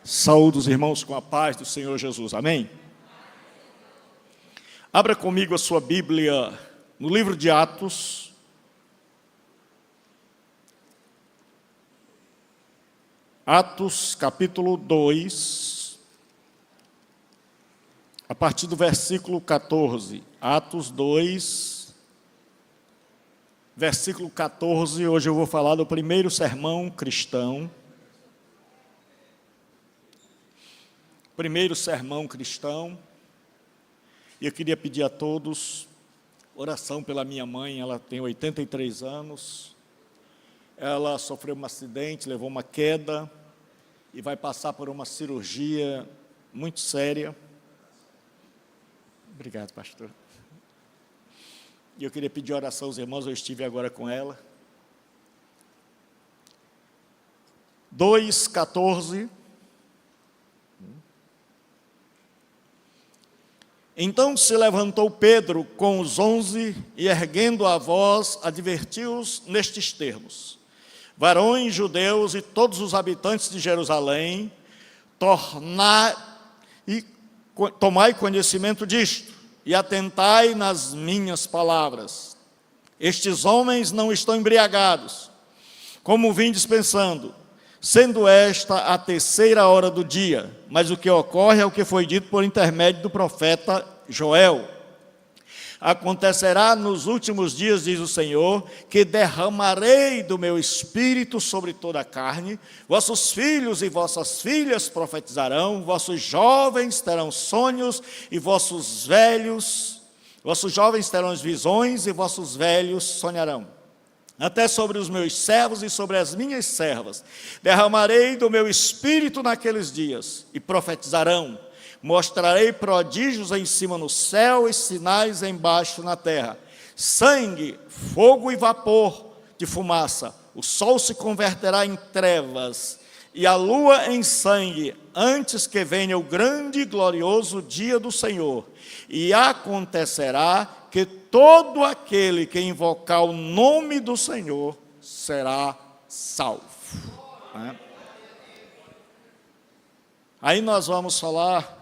Saúde os irmãos com a paz do Senhor Jesus, amém? Abra comigo a sua Bíblia no livro de Atos, capítulo 2, a partir do versículo 14. Atos 2, versículo 14, hoje eu vou falar do primeiro sermão cristão. Primeiro sermão cristão, e eu queria pedir a todos oração pela minha mãe. Ela tem 83 anos, ela sofreu um acidente, levou uma queda e vai passar por uma cirurgia muito séria. Obrigado, pastor. E eu queria pedir oração aos irmãos, eu estive agora com ela. 2:14. Então se levantou Pedro com os 11 e, erguendo a voz, advertiu-os nestes termos: varões judeus e todos os habitantes de Jerusalém, tomai conhecimento disto e atentai nas minhas palavras. Estes homens não estão embriagados, como vindes pensando, sendo esta a terceira hora do dia, mas o que ocorre é o que foi dito por intermédio do profeta Joel. Acontecerá nos últimos dias, diz o Senhor, que derramarei do meu espírito sobre toda a carne, vossos filhos e vossas filhas profetizarão, vossos jovens terão sonhos e vossos jovens terão visões e vossos velhos sonharão. Até sobre os meus servos e sobre as minhas servas derramarei do meu espírito naqueles dias, e profetizarão. Mostrarei prodígios em cima no céu e sinais embaixo na terra: sangue, fogo e vapor de fumaça. O sol se converterá em trevas e a lua em sangue, antes que venha o grande e glorioso dia do Senhor. E acontecerá que todo aquele que invocar o nome do Senhor será salvo. Aí nós vamos falar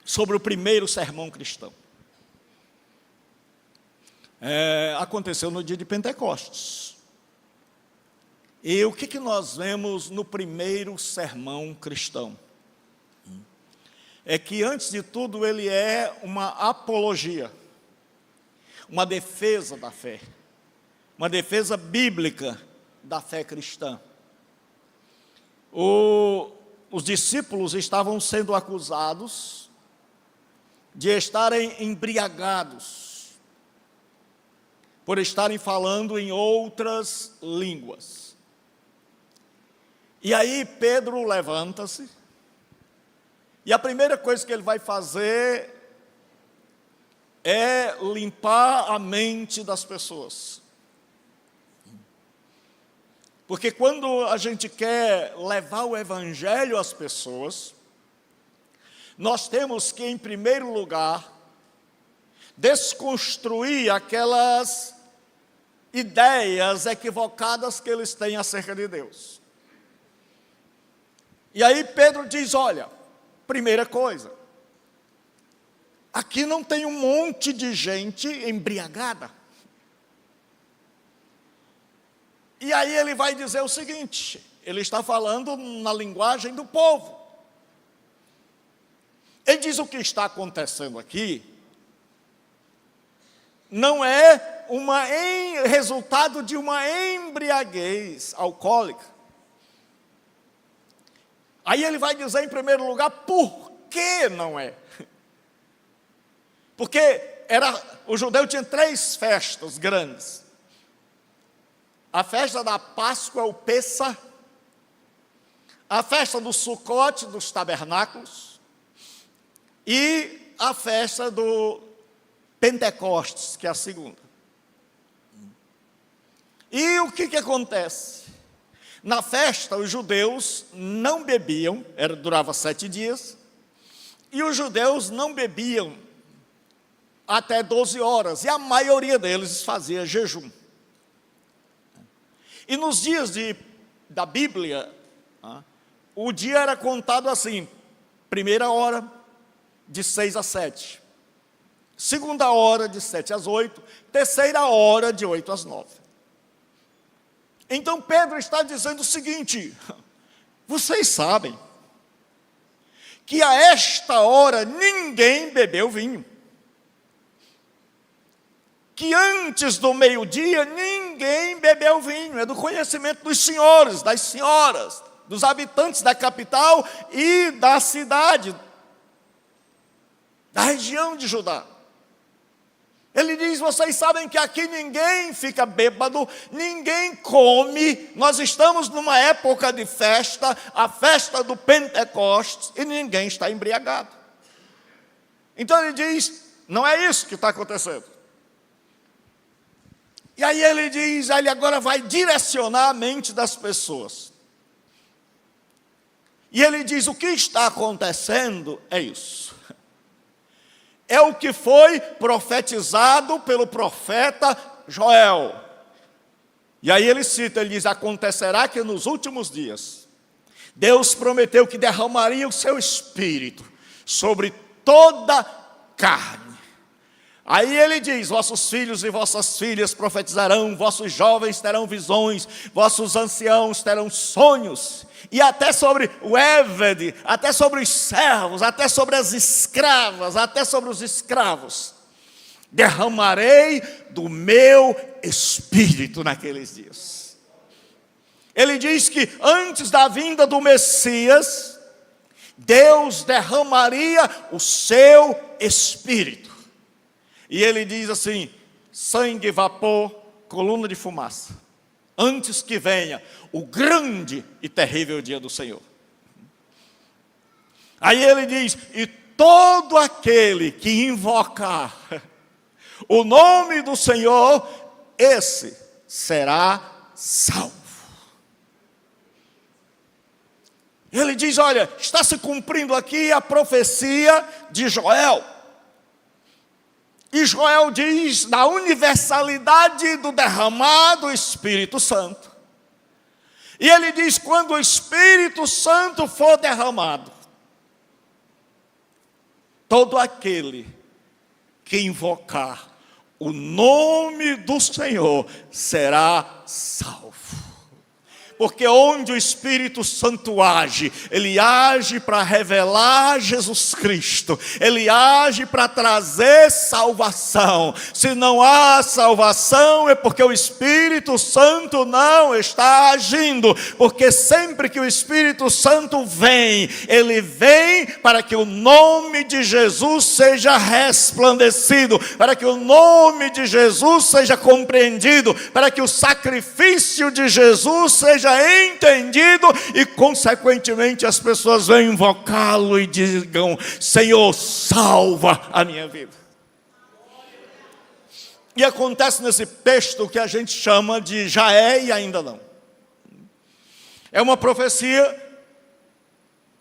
sobre o primeiro sermão cristão. Aconteceu no dia de Pentecostes. E o que nós vemos no primeiro sermão cristão? É que, antes de tudo, ele é uma apologia, uma defesa da fé, uma defesa bíblica da fé cristã. Os discípulos estavam sendo acusados de estarem embriagados, por estarem falando em outras línguas. E aí Pedro levanta-se, e a primeira coisa que ele vai fazer é limpar a mente das pessoas. Porque quando a gente quer levar o evangelho às pessoas, nós temos que, em primeiro lugar, desconstruir aquelas ideias equivocadas que eles têm acerca de Deus. E aí Pedro diz: olha, primeira coisa, aqui não tem um monte de gente embriagada. E aí ele vai dizer o seguinte, ele está falando na linguagem do povo. Ele diz: o que está acontecendo aqui não é resultado de uma embriaguez alcoólica. Aí ele vai dizer, em primeiro lugar, por que não é? Porque o judeu tinha 3 festas grandes. A festa da Páscoa, o Pessa, a festa do Sucote, dos tabernáculos, e a festa do Pentecostes, que é a segunda. E o que acontece? Na festa, os judeus não bebiam, durava 7 dias, e os judeus não bebiam até 12 horas, e a maioria deles fazia jejum. E nos dias da Bíblia, o dia era contado assim: primeira hora, de 6 às 7. Segunda hora, de 7 às 8. Terceira hora, de 8 às 9. Então Pedro está dizendo o seguinte: vocês sabem que a esta hora ninguém bebeu vinho, que antes do meio-dia ninguém bebeu vinho. É do conhecimento dos senhores, das senhoras, dos habitantes da capital e da cidade, da região de Judá. Ele diz: vocês sabem que aqui ninguém fica bêbado, ninguém come, nós estamos numa época de festa, a festa do Pentecostes, e ninguém está embriagado. Então ele diz: não é isso que está acontecendo. E aí ele diz, ele agora vai direcionar a mente das pessoas. E ele diz: o que está acontecendo é isso. É o que foi profetizado pelo profeta Joel. E aí ele cita, ele diz: acontecerá que nos últimos dias, Deus prometeu que derramaria o seu Espírito sobre toda carne. Aí ele diz: vossos filhos e vossas filhas profetizarão, vossos jovens terão visões, vossos anciãos terão sonhos. E até sobre o évede, até sobre os servos, até sobre as escravas, até sobre os escravos, derramarei do meu Espírito naqueles dias. Ele diz que antes da vinda do Messias, Deus derramaria o seu Espírito. E ele diz assim: sangue, vapor, coluna de fumaça, antes que venha o grande e terrível dia do Senhor. Aí ele diz: e todo aquele que invocar o nome do Senhor, esse será salvo. Ele diz: olha, está se cumprindo aqui a profecia de Joel. E Joel diz da universalidade do derramado Espírito Santo. E ele diz: quando o Espírito Santo for derramado, todo aquele que invocar o nome do Senhor será salvo. Porque onde o Espírito Santo age, ele age para revelar Jesus Cristo, ele age para trazer salvação. Se não há salvação, é porque o Espírito Santo não está agindo. Porque sempre que o Espírito Santo vem, ele vem para que o nome de Jesus seja resplandecido, para que o nome de Jesus seja compreendido, para que o sacrifício de Jesus seja entendido e consequentemente as pessoas vão invocá-lo e digam: Senhor, salva a minha vida. E acontece nesse texto o que a gente chama de já é e ainda não. É uma profecia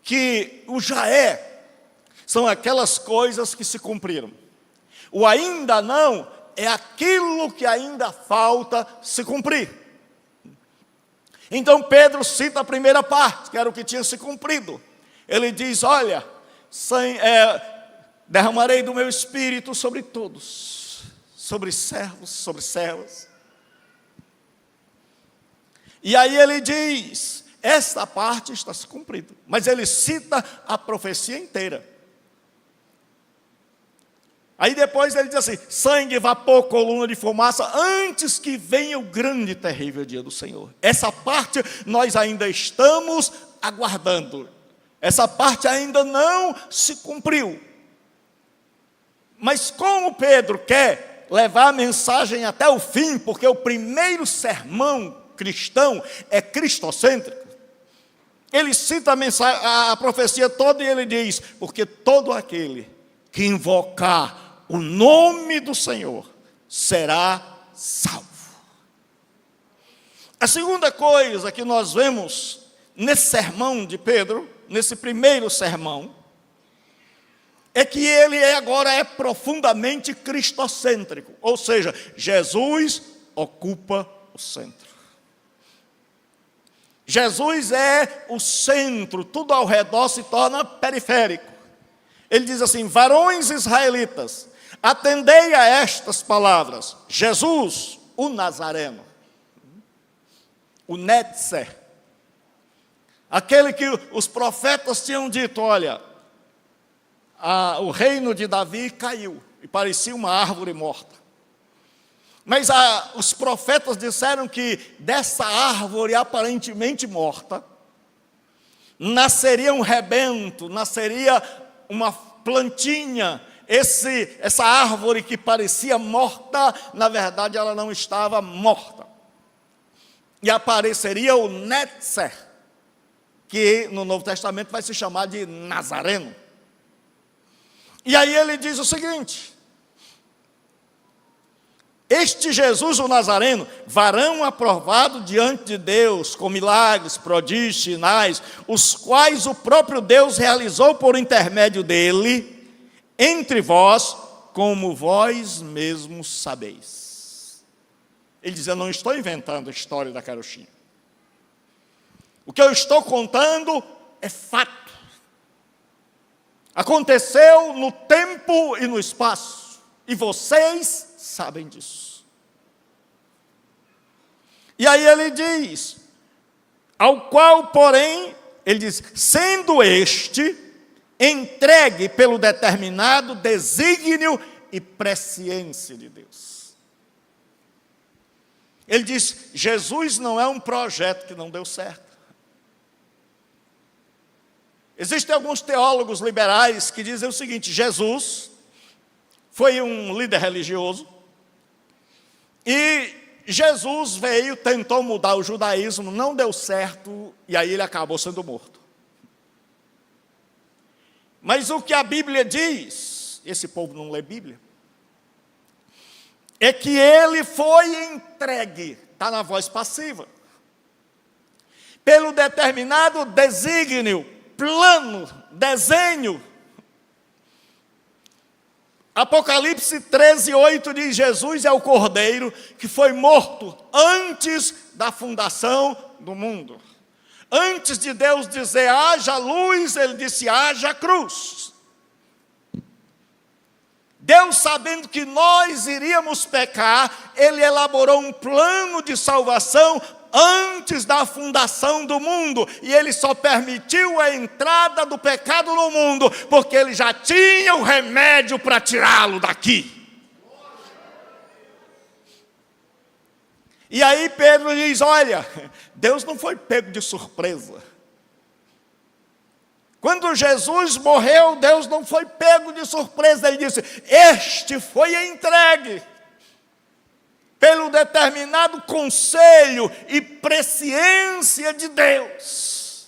que o já é são aquelas coisas que se cumpriram. O ainda não é aquilo que ainda falta se cumprir. Então Pedro cita a primeira parte, que era o que tinha se cumprido. Ele diz: olha, derramarei do meu Espírito sobre todos, sobre servos, sobre servas. E aí ele diz: esta parte está se cumprindo. Mas ele cita a profecia inteira. Aí depois ele diz assim: sangue, vapor, coluna de fumaça, antes que venha o grande e terrível dia do Senhor. Essa parte nós ainda estamos aguardando. Essa parte ainda não se cumpriu. Mas como Pedro quer levar a mensagem até o fim, porque o primeiro sermão cristão é cristocêntrico, ele cita a profecia toda e ele diz: porque todo aquele que invocar o nome do Senhor será salvo. A segunda coisa que nós vemos nesse sermão de Pedro, nesse primeiro sermão, é que ele agora é profundamente cristocêntrico, ou seja, Jesus ocupa o centro. Jesus é o centro, tudo ao redor se torna periférico. Ele diz assim: varões israelitas, atendei a estas palavras. Jesus, o Nazareno, o Netzer, aquele que os profetas tinham dito: olha, o reino de Davi caiu e parecia uma árvore morta. Mas os profetas disseram que dessa árvore aparentemente morta, nasceria um rebento, nasceria uma plantinha. Essa árvore que parecia morta, na verdade ela não estava morta. E apareceria o Netzer, que no Novo Testamento vai se chamar de Nazareno. E aí ele diz o seguinte: este Jesus, o Nazareno, varão aprovado diante de Deus, com milagres, prodígios, sinais, os quais o próprio Deus realizou por intermédio dele, entre vós, como vós mesmos sabeis. Ele diz: eu não estou inventando a história da carochinha. O que eu estou contando é fato. Aconteceu no tempo e no espaço, e vocês sabem disso. E aí ele diz: ao qual, porém, ele diz, sendo este entregue pelo determinado desígnio e presciência de Deus. Ele diz: Jesus não é um projeto que não deu certo. Existem alguns teólogos liberais que dizem o seguinte: Jesus foi um líder religioso, e Jesus veio, tentou mudar o judaísmo, não deu certo, e aí ele acabou sendo morto. Mas o que a Bíblia diz, esse povo não lê Bíblia, é que ele foi entregue, está na voz passiva, pelo determinado desígnio, plano, desenho. Apocalipse 13:8 diz: Jesus é o Cordeiro que foi morto antes da fundação do mundo. Antes de Deus dizer haja luz, ele disse haja cruz. Deus, sabendo que nós iríamos pecar, ele elaborou um plano de salvação antes da fundação do mundo, e ele só permitiu a entrada do pecado no mundo, porque ele já tinha o remédio para tirá-lo daqui. E aí Pedro diz: olha, Deus não foi pego de surpresa. Quando Jesus morreu, Deus não foi pego de surpresa. Ele disse: este foi entregue pelo determinado conselho e presciência de Deus.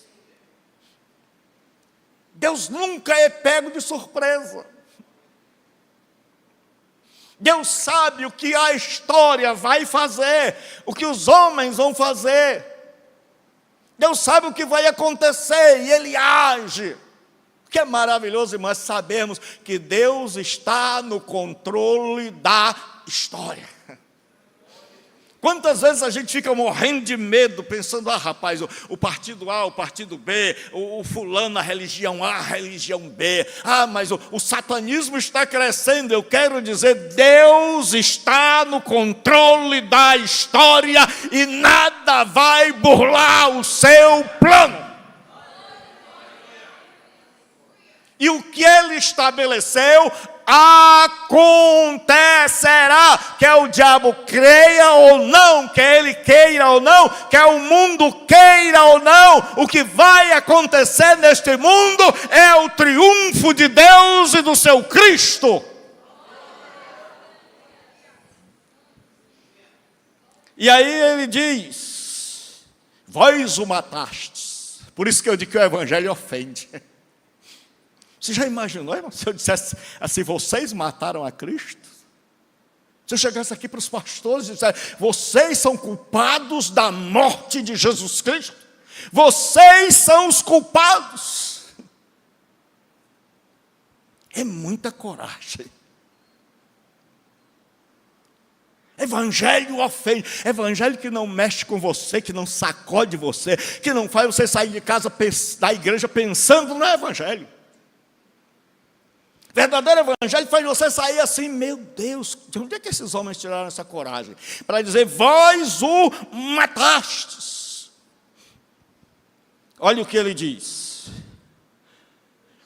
Deus nunca é pego de surpresa. Deus sabe o que a história vai fazer, o que os homens vão fazer. Deus sabe o que vai acontecer e Ele age. O que é maravilhoso, irmãos, sabermos que Deus está no controle da história. Quantas vezes a gente fica morrendo de medo, pensando: rapaz, o partido A, o partido B, o fulano, a religião A, a religião B, mas o satanismo está crescendo. Eu quero dizer, Deus está no controle da história e nada vai burlar o seu plano. E o que Ele estabeleceu acontecerá, quer o diabo creia ou não, quer ele queira ou não, quer o mundo queira ou não. O que vai acontecer neste mundo é o triunfo de Deus e do seu Cristo. E aí ele diz: vós o matastes. Por isso que eu digo que o evangelho ofende. Você já imaginou, irmão, se eu dissesse assim: vocês mataram a Cristo? Se eu chegasse aqui para os pastores e dissesse: vocês são culpados da morte de Jesus Cristo? Vocês são os culpados. É muita coragem. Evangelho ofende. Evangelho que não mexe com você, que não sacode você, que não faz você sair de casa, da igreja, pensando no evangelho. Verdadeiro evangelho faz você sair assim, meu Deus, de onde é que esses homens tiraram essa coragem? Para dizer, vós o matastes. Olha o que ele diz.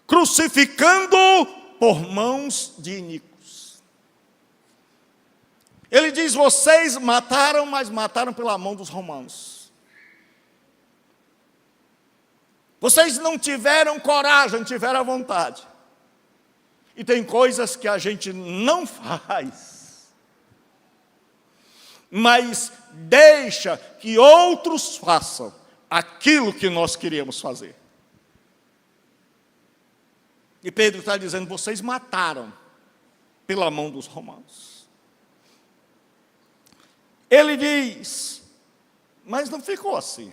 Crucificando por mãos de iníquos. Ele diz, vocês mataram, mas mataram pela mão dos romanos. Vocês não tiveram coragem, tiveram vontade. E tem coisas que a gente não faz, mas deixa que outros façam aquilo que nós queríamos fazer. E Pedro está dizendo, vocês mataram pela mão dos romanos. Ele diz, mas não ficou assim.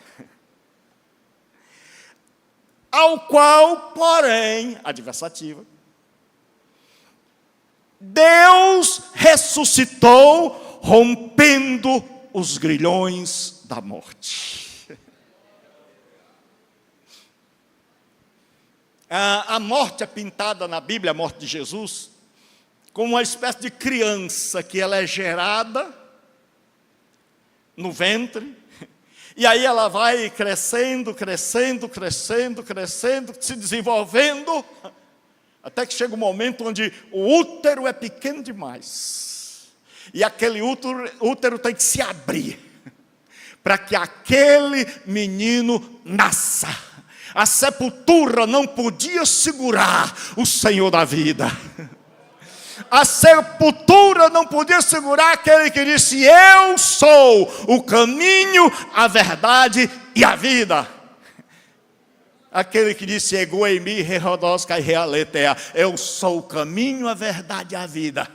Ao qual, porém, adversativa, Deus ressuscitou, rompendo os grilhões da morte. A morte é pintada na Bíblia, a morte de Jesus, como uma espécie de criança que ela é gerada no ventre, e aí ela vai crescendo, se desenvolvendo, até que chega um momento onde o útero é pequeno demais, e aquele útero tem que se abrir, para que aquele menino nasça. A sepultura não podia segurar o Senhor da vida. A sepultura não podia segurar aquele que disse, eu sou o caminho, a verdade e a vida. Aquele que disse, ego em mim, rerodosca e realetea, eu sou o caminho, a verdade e a vida.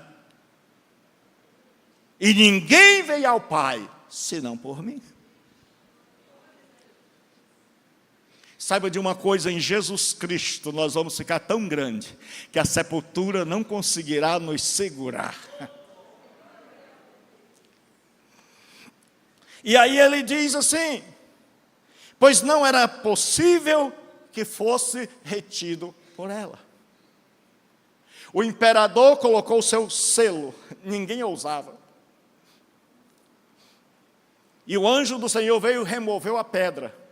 E ninguém veio ao Pai, senão por mim. Saiba de uma coisa, em Jesus Cristo nós vamos ficar tão grande que a sepultura não conseguirá nos segurar. E aí ele diz assim, pois não era possível que fosse retido por ela. O imperador colocou o seu selo, ninguém ousava. E o anjo do Senhor veio e removeu a pedra.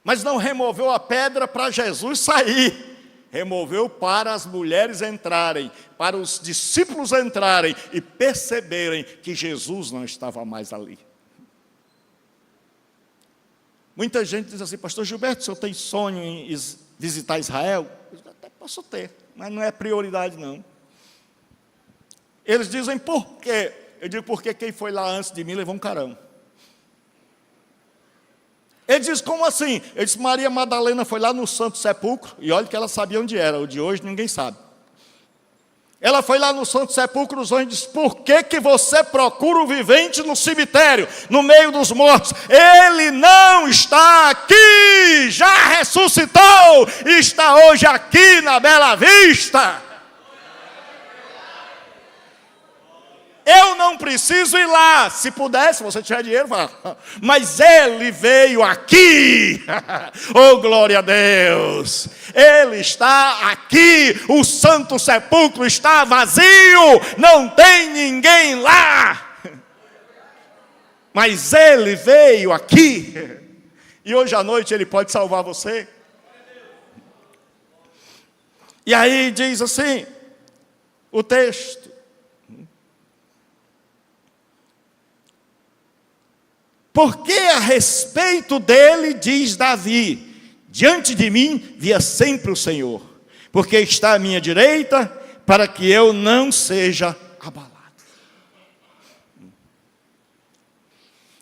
Mas não removeu a pedra para Jesus sair, removeu para as mulheres entrarem, para os discípulos entrarem e perceberem que Jesus não estava mais ali. Muita gente diz assim, pastor Gilberto, o senhor tem sonho em visitar Israel? Eu até posso ter, mas não é prioridade não. Eles dizem, por quê? Eu digo, porque quem foi lá antes de mim levou um carão. Ele diz, como assim? Ele disse, Maria Madalena foi lá no Santo Sepulcro, e olha que ela sabia onde era, o de hoje ninguém sabe. Ela foi lá no Santo Sepulcro, os anjos dizem, por que você procura o vivente no cemitério, no meio dos mortos? Ele não está aqui, já ressuscitou, e está hoje aqui na Bela Vista. Eu não preciso ir lá, se pudesse, se você tiver dinheiro, vá. Mas ele veio aqui, oh glória a Deus, ele está aqui, o Santo Sepulcro está vazio, não tem ninguém lá, mas ele veio aqui, e hoje à noite ele pode salvar você. E aí diz assim, o texto, porque a respeito dele, diz Davi, diante de mim via sempre o Senhor, porque está à minha direita, para que eu não seja abalado.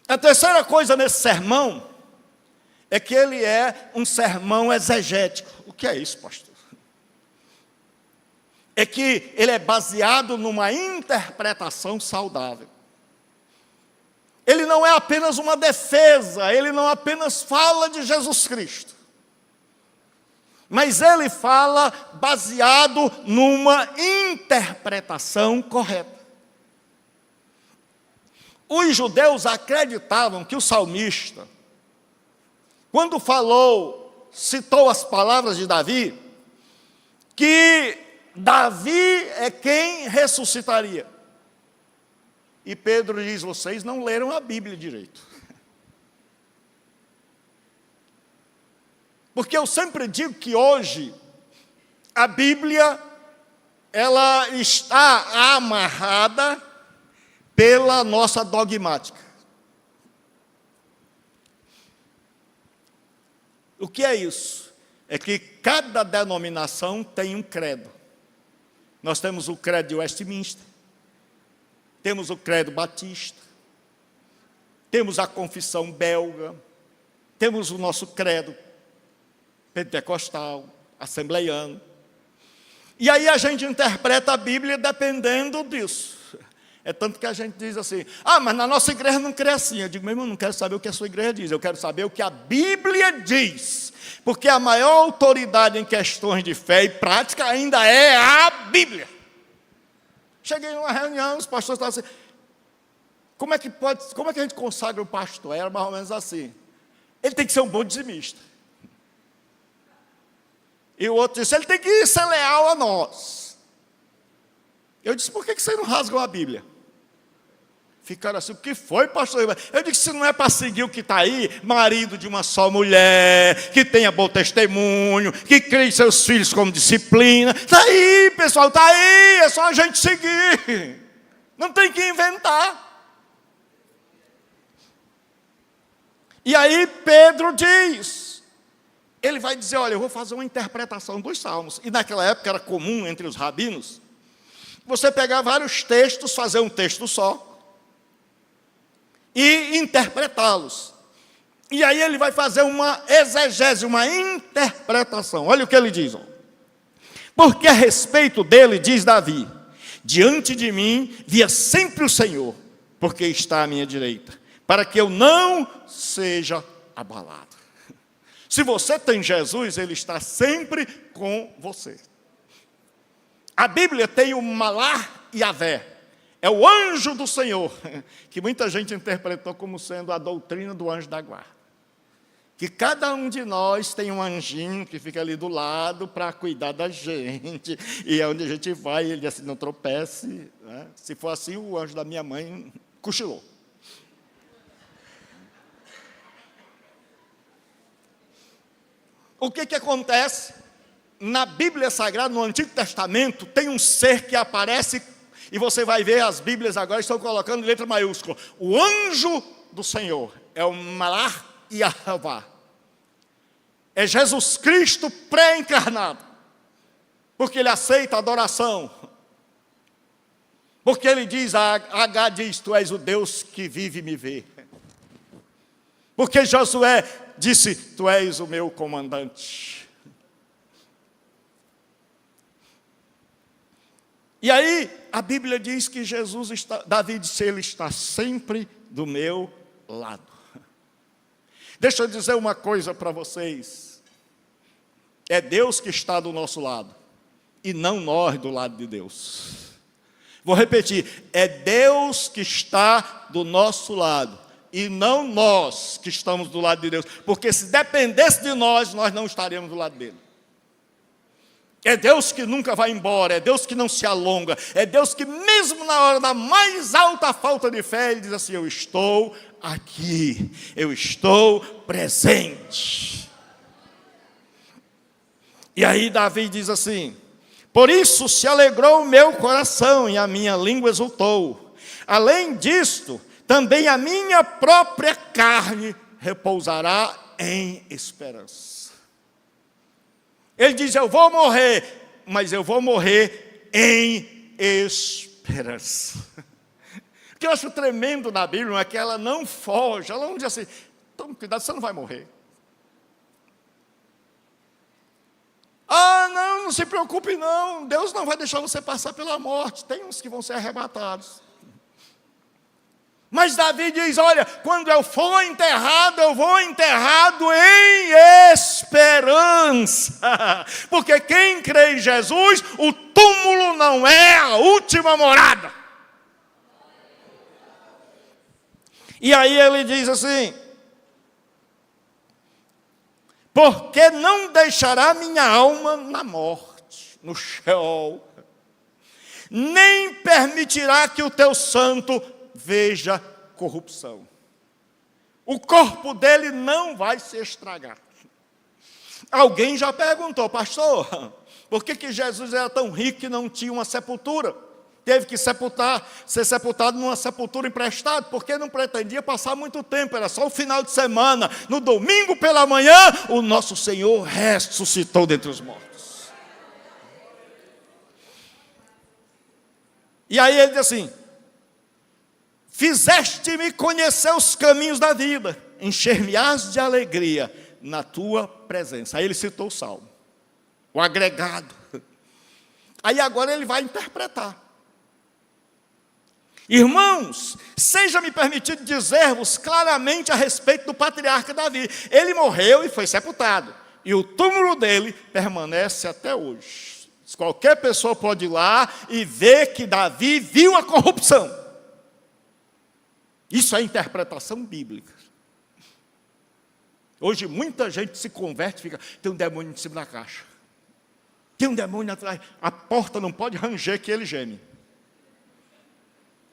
A terceira coisa nesse sermão, é que ele é um sermão exegético. O que é isso, pastor? É que ele é baseado numa interpretação saudável. Ele não é apenas uma defesa, ele não apenas fala de Jesus Cristo, mas ele fala baseado numa interpretação correta. Os judeus acreditavam que o salmista, quando falou, citou as palavras de Davi, que Davi é quem ressuscitaria. E Pedro diz, vocês não leram a Bíblia direito. Porque eu sempre digo que hoje, a Bíblia, ela está amarrada pela nossa dogmática. O que é isso? É que cada denominação tem um credo. Nós temos o credo de Westminster, temos o credo batista, temos a confissão belga, temos o nosso credo pentecostal, assembleiano. E aí a gente interpreta a Bíblia dependendo disso. É tanto que a gente diz assim, mas na nossa igreja não crê assim. Eu digo, meu irmão, não quero saber o que a sua igreja diz, eu quero saber o que a Bíblia diz. Porque a maior autoridade em questões de fé e prática ainda é a Bíblia. Cheguei numa reunião, os pastores estavam assim, como é que a gente consagra o pastor? Era mais ou menos assim, ele tem que ser um bom dizimista. E o outro disse, ele tem que ser leal a nós. Eu disse, por que você não rasgou a Bíblia? Ficaram assim, o que foi, pastor? Eu disse, se não é para seguir o que está aí, marido de uma só mulher, que tenha bom testemunho, que crie seus filhos como disciplina. Está aí, pessoal, está aí, é só a gente seguir. Não tem que inventar. E aí Pedro diz, ele vai dizer, olha, eu vou fazer uma interpretação dos salmos. E naquela época era comum entre os rabinos, você pegar vários textos, fazer um texto só, e interpretá-los. E aí ele vai fazer uma exegese, uma interpretação. Olha o que ele diz. Porque a respeito dele, diz Davi, diante de mim via sempre o Senhor, porque está à minha direita, para que eu não seja abalado. Se você tem Jesus, ele está sempre com você. A Bíblia tem o Malach Yavé, é o anjo do Senhor, que muita gente interpretou como sendo a doutrina do anjo da guarda. Que cada um de nós tem um anjinho que fica ali do lado para cuidar da gente. E é onde a gente vai, ele diz assim, não tropece. Né? Se for assim, o anjo da minha mãe cochilou. O que acontece? Na Bíblia Sagrada, no Antigo Testamento, tem um ser que aparece, e você vai ver, as Bíblias agora estão colocando em letra maiúscula, o anjo do Senhor, é o Malach Yavé. É Jesus Cristo pré-encarnado, porque ele aceita a adoração, porque ele diz, H diz, tu és o Deus que vive e me vê. Porque Josué disse, tu és o meu comandante. E aí, a Bíblia diz que Jesus está, Davi disse, ele está sempre do meu lado. Deixa eu dizer uma coisa para vocês. É Deus que está do nosso lado, e não nós do lado de Deus. Vou repetir, é Deus que está do nosso lado, e não nós que estamos do lado de Deus. Porque se dependesse de nós, nós não estaríamos do lado dele. É Deus que nunca vai embora, é Deus que não se alonga, é Deus que mesmo na hora da mais alta falta de fé, ele diz assim, eu estou aqui, eu estou presente. E aí Davi diz assim, por isso se alegrou o meu coração e a minha língua exultou. Além disto, também a minha própria carne repousará em esperança. Ele diz, eu vou morrer, mas eu vou morrer em esperança. O que eu acho tremendo na Bíblia é que ela não foge, ela não diz assim, toma cuidado, você não vai morrer. Não se preocupe não, Deus não vai deixar você passar pela morte, tem uns que vão ser arrebatados. Mas Davi diz, olha, quando eu for enterrado, eu vou enterrado em esperança. Porque quem crê em Jesus, o túmulo não é a última morada. E aí ele diz assim: porque não deixará minha alma na morte, no Sheol, nem permitirá que o teu santo veja corrupção. O corpo dele não vai se estragar. Alguém já perguntou: pastor, por que Jesus era tão rico que não tinha uma sepultura? Teve que ser sepultado numa sepultura emprestada, porque não pretendia passar muito tempo, era só o final de semana. No domingo pela manhã, o nosso Senhor ressuscitou dentre os mortos. E aí ele diz assim: fizeste-me conhecer os caminhos da vida, encher-me-ás de alegria na tua presença. Aí ele citou o salmo, o agregado. Aí agora ele vai interpretar. Irmãos, seja-me permitido dizer-vos claramente a respeito do patriarca Davi. Ele morreu e foi sepultado, e o túmulo dele permanece até hoje. Qualquer pessoa pode ir lá e ver que Davi viu a corrupção. Isso é interpretação bíblica. Hoje muita gente se converte e fica: tem um demônio em cima da caixa, tem um demônio atrás, a porta não pode ranger que ele geme.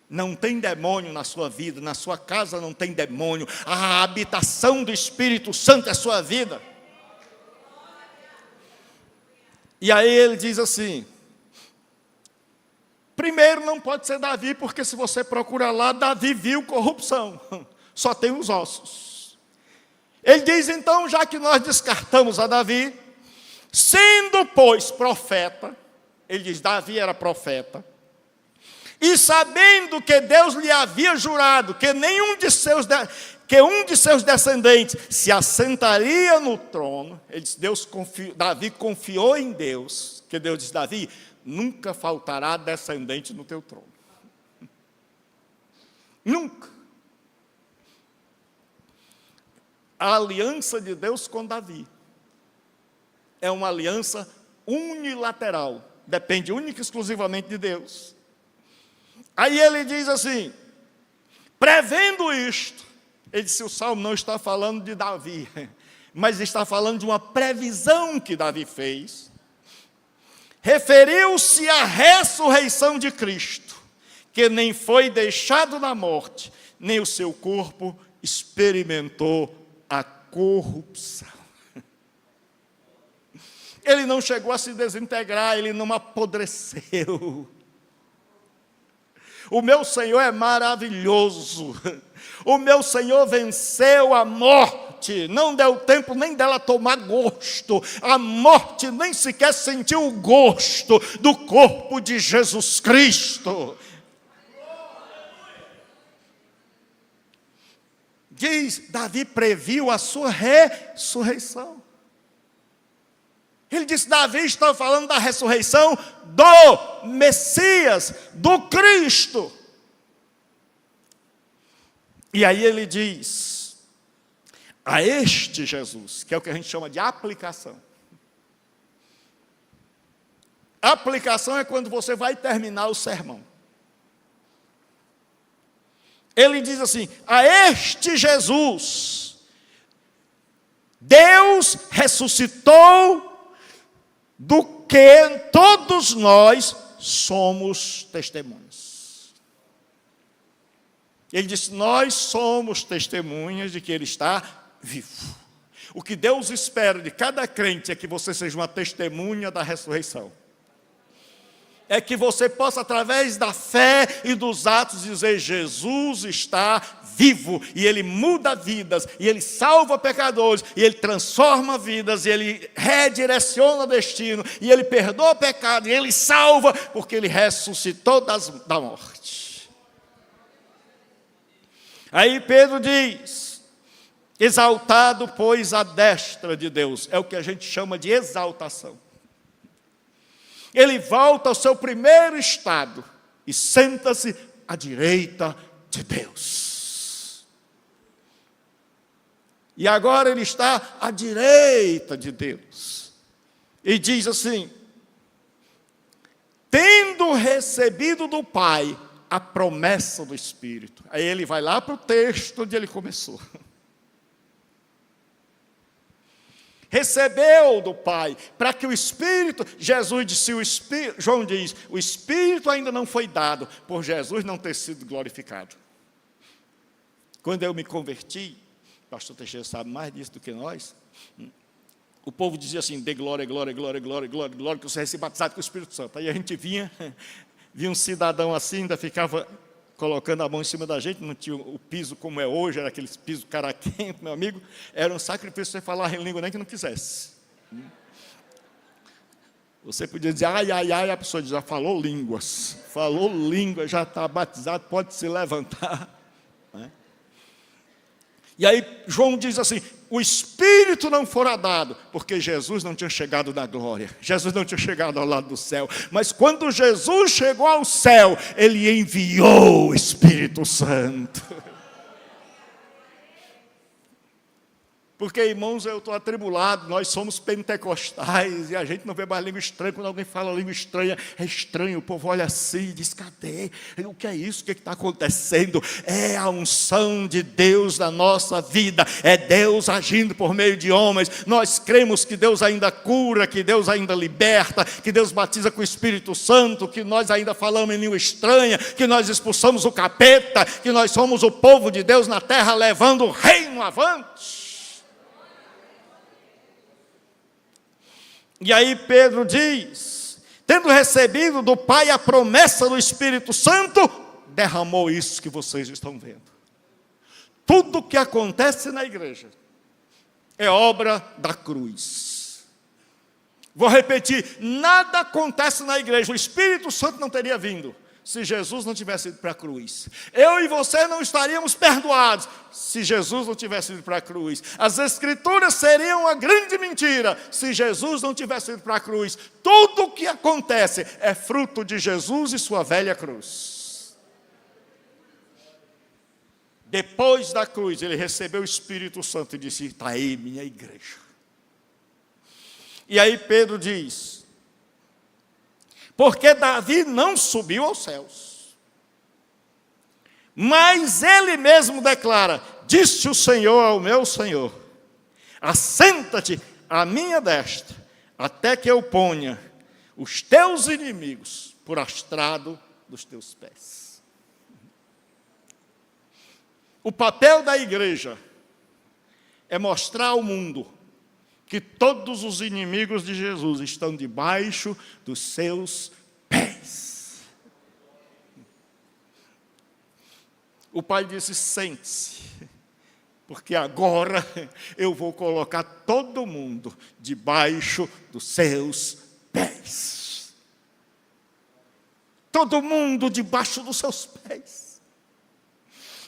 Não tem demônio na sua vida, na sua casa não tem demônio. A habitação do Espírito Santo é a sua vida. E aí ele diz assim: primeiro não pode ser Davi, porque se você procurar lá, Davi viu corrupção, só tem os ossos. Ele diz então, já que nós descartamos a Davi, sendo pois profeta, ele diz, Davi era profeta, e sabendo que Deus lhe havia jurado que um de seus descendentes se assentaria no trono, ele disse, Davi confiou em Deus, que Deus disse: Davi, nunca faltará descendente no teu trono. Nunca. A aliança de Deus com Davi é uma aliança unilateral, depende única e exclusivamente de Deus. Aí ele diz assim, prevendo isto, ele disse, o salmo não está falando de Davi, mas está falando de uma previsão que Davi fez. Referiu-se à ressurreição de Cristo, que nem foi deixado na morte, nem o seu corpo experimentou a corrupção. Ele não chegou a se desintegrar, ele não apodreceu. O meu Senhor é maravilhoso. O meu Senhor venceu a morte. Não deu tempo nem dela tomar gosto. A morte nem sequer sentiu o gosto do corpo de Jesus Cristo. Diz, Davi previu a sua ressurreição. Ele disse, Davi está falando da ressurreição do Messias, do Cristo. E aí ele diz, a este Jesus, que é o que a gente chama de aplicação. Aplicação é quando você vai terminar o sermão. Ele diz assim, a este Jesus, Deus ressuscitou, do que todos nós somos testemunhas. Ele disse, nós somos testemunhas de que Ele está vivo. O que Deus espera de cada crente é que você seja uma testemunha da ressurreição. É que você possa, através da fé e dos atos, dizer, Jesus está vivo, e Ele muda vidas, e Ele salva pecadores, e Ele transforma vidas, e Ele redireciona destino, e Ele perdoa pecado, e Ele salva, porque Ele ressuscitou da morte. Aí Pedro diz, exaltado, pois, à destra de Deus, é o que a gente chama de exaltação. Ele volta ao seu primeiro estado e senta-se à direita de Deus. E agora ele está à direita de Deus. E diz assim, tendo recebido do Pai a promessa do Espírito. Aí ele vai lá para o texto onde ele começou. Recebeu do Pai, para que o Espírito, Jesus disse, João diz, o Espírito ainda não foi dado, por Jesus não ter sido glorificado. Quando eu me converti, o pastor Teixeira sabe mais disso do que nós, o povo dizia assim, dê glória, glória, glória, glória, glória, glória, que você vai ser batizado com o Espírito Santo. Aí a gente via um cidadão assim, ainda ficava colocando a mão em cima da gente, não tinha o piso como é hoje, era aquele piso caraquento, meu amigo, era um sacrifício você falar em língua nem que não quisesse. Você podia dizer, ai, ai, ai, a pessoa já falou línguas, já está batizado, pode se levantar. E aí João diz assim, o Espírito não fora dado, porque Jesus não tinha chegado na glória, Jesus não tinha chegado ao lado do céu, mas quando Jesus chegou ao céu, Ele enviou o Espírito Santo. Porque, irmãos, eu estou atribulado, nós somos pentecostais, e a gente não vê mais língua estranha, quando alguém fala língua estranha, é estranho, o povo olha assim e diz, cadê? O que é isso? O que está acontecendo? É a unção de Deus na nossa vida, é Deus agindo por meio de homens, nós cremos que Deus ainda cura, que Deus ainda liberta, que Deus batiza com o Espírito Santo, que nós ainda falamos em língua estranha, que nós expulsamos o capeta, que nós somos o povo de Deus na terra, levando o reino avante. E aí Pedro diz, tendo recebido do Pai a promessa do Espírito Santo, derramou isso que vocês estão vendo. Tudo que acontece na igreja é obra da cruz. Vou repetir, nada acontece na igreja, o Espírito Santo não teria vindo se Jesus não tivesse ido para a cruz. Eu e você não estaríamos perdoados se Jesus não tivesse ido para a cruz. As Escrituras seriam uma grande mentira se Jesus não tivesse ido para a cruz. Tudo o que acontece é fruto de Jesus e sua velha cruz. Depois da cruz, ele recebeu o Espírito Santo e disse, está aí minha igreja. E aí Pedro diz, porque Davi não subiu aos céus, mas ele mesmo declara, disse o Senhor ao meu Senhor, assenta-te à minha destra, até que eu ponha os teus inimigos por estrado dos teus pés. O papel da igreja é mostrar ao mundo que todos os inimigos de Jesus estão debaixo dos seus pés. O Pai disse, sente-se, porque agora eu vou colocar todo mundo debaixo dos seus pés. Todo mundo debaixo dos seus pés.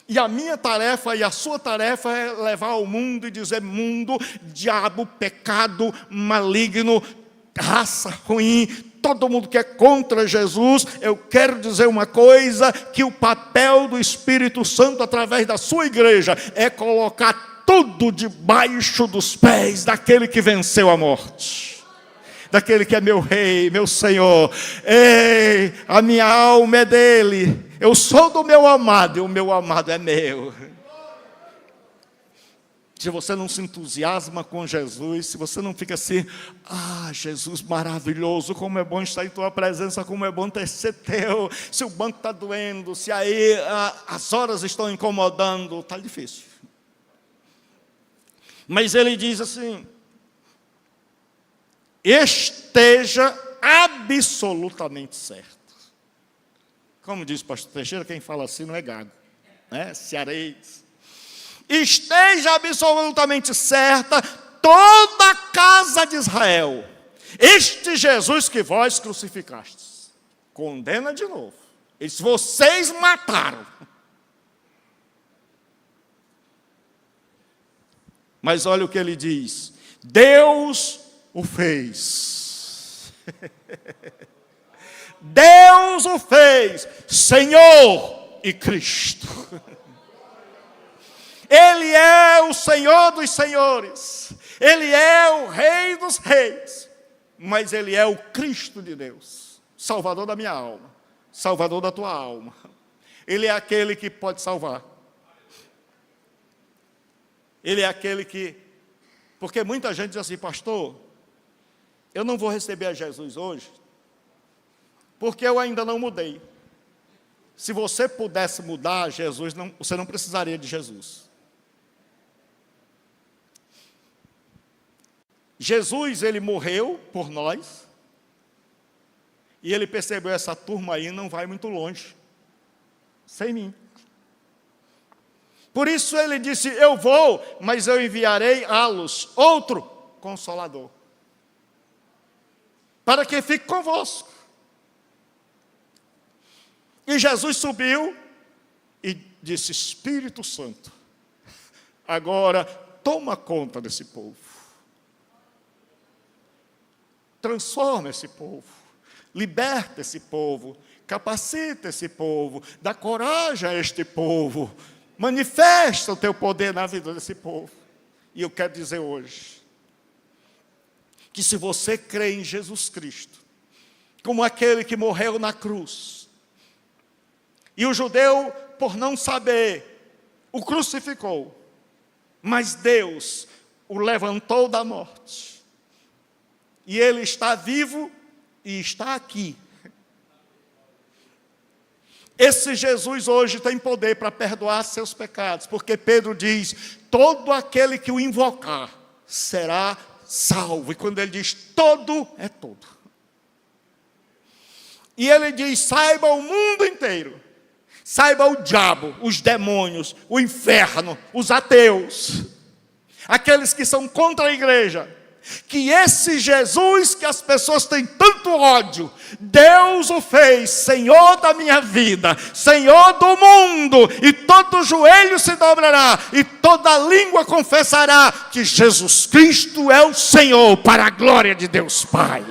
E a minha tarefa e a sua tarefa é levar ao mundo e dizer, mundo, diabo, pecado, maligno, raça ruim, todo mundo que é contra Jesus, eu quero dizer uma coisa, que o papel do Espírito Santo através da sua igreja é colocar tudo debaixo dos pés daquele que venceu a morte. Daquele que é meu rei, meu Senhor. Ei, a minha alma é dele. Eu sou do meu amado e o meu amado é meu. Se você não se entusiasma com Jesus, se você não fica assim, Jesus maravilhoso, como é bom estar em tua presença, como é bom ser teu. Se o banco está doendo, se aí as horas estão incomodando, está difícil. Mas ele diz assim, esteja absolutamente certo. Como diz o pastor Teixeira, quem fala assim não é gago, né? Cearês. Esteja absolutamente certa toda a casa de Israel. Este Jesus que vós crucificastes. Condena de novo. Ele disse, vocês mataram. Mas olha o que ele diz. Deus o fez. Deus o fez Senhor e Cristo. Ele é o Senhor dos senhores. Ele é o Rei dos reis. Mas Ele é o Cristo de Deus. Salvador da minha alma. Salvador da tua alma. Ele é aquele que pode salvar. Ele é aquele que... Porque muita gente diz assim, pastor, eu não vou receber a Jesus hoje, porque eu ainda não mudei. Se você pudesse mudar, você não precisaria de Jesus. Jesus, ele morreu por nós, e ele percebeu, essa turma aí não vai muito longe, sem mim. Por isso ele disse, eu vou, mas eu enviarei a-los outro Consolador, para que fique convosco. E Jesus subiu e disse, Espírito Santo, agora toma conta desse povo. Transforma esse povo, liberta esse povo, capacita esse povo, dá coragem a este povo, manifesta o teu poder na vida desse povo. E eu quero dizer hoje, que se você crê em Jesus Cristo, como aquele que morreu na cruz, e o judeu, por não saber, o crucificou, mas Deus o levantou da morte, e ele está vivo e está aqui. Esse Jesus hoje tem poder para perdoar seus pecados, porque Pedro diz, todo aquele que o invocar será salvo. E quando ele diz todo, é todo. E ele diz, saiba o mundo inteiro, saiba o diabo, os demônios, o inferno, os ateus, aqueles que são contra a igreja, que esse Jesus que as pessoas têm tanto ódio, Deus o fez Senhor da minha vida, Senhor do mundo, e todo joelho se dobrará, e toda língua confessará que Jesus Cristo é o Senhor, para a glória de Deus Pai.